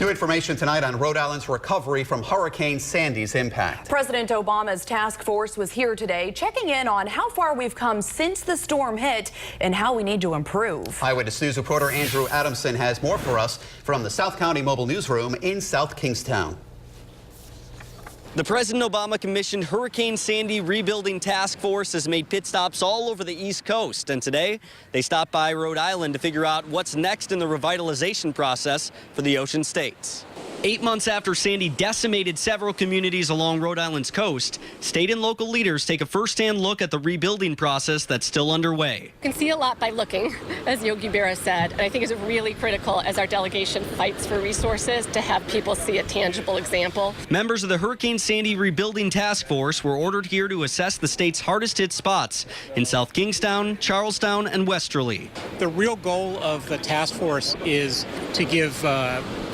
New information tonight on Rhode Island's recovery from Hurricane Sandy's impact. President Obama's task force was here today checking in on how far we've come since the storm hit and how we need to improve. Eyewitness News reporter Andrew Adamson has more for us from the South County Mobile Newsroom in South Kingstown. The President Obama commissioned Hurricane Sandy Rebuilding Task Force has made pit stops all over the East Coast. And today they stopped by Rhode Island to figure out what's next in the revitalization process for the Ocean States. 8 months after Sandy decimated several communities along Rhode Island's coast, state and local leaders take a first-hand look at the rebuilding process that's still underway. You can see a lot by looking, as Yogi Berra said, and I think it's really critical as our delegation fights for resources to have people see a tangible example. Members of the Hurricane Sandy Rebuilding Task Force were ordered here to assess the state's hardest-hit spots in South Kingstown, Charlestown, and Westerly. The real goal of the task force is to give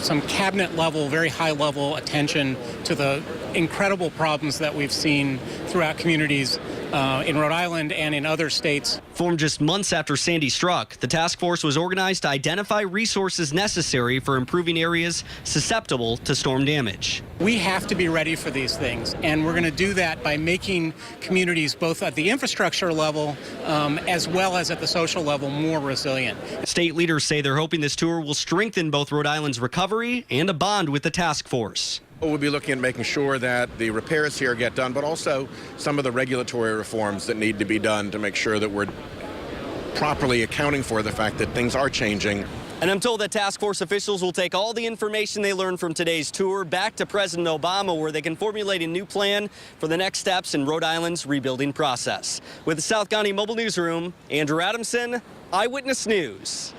some cabinet-level, very high-level attention to the incredible problems that we've seen throughout communities in Rhode Island and in other states. Formed just months after Sandy struck, the task force was organized to identify resources necessary for improving areas susceptible to storm damage. We have to be ready for these things, and we're going to do that by making communities, both at the infrastructure level as well as at the social level, more resilient. State leaders say they're hoping this tour will strengthen both Rhode Island's recovery and a bond with the task force. We'll be looking at making sure that the repairs here get done, but also some of the regulatory reforms that need to be done to make sure that we're properly accounting for the fact that things are changing. And I'm told that task force officials will take all the information they learned from today's tour back to President Obama, where they can formulate a new plan for the next steps in Rhode Island's rebuilding process. With the South County Mobile Newsroom, Andrew Adamson, Eyewitness News.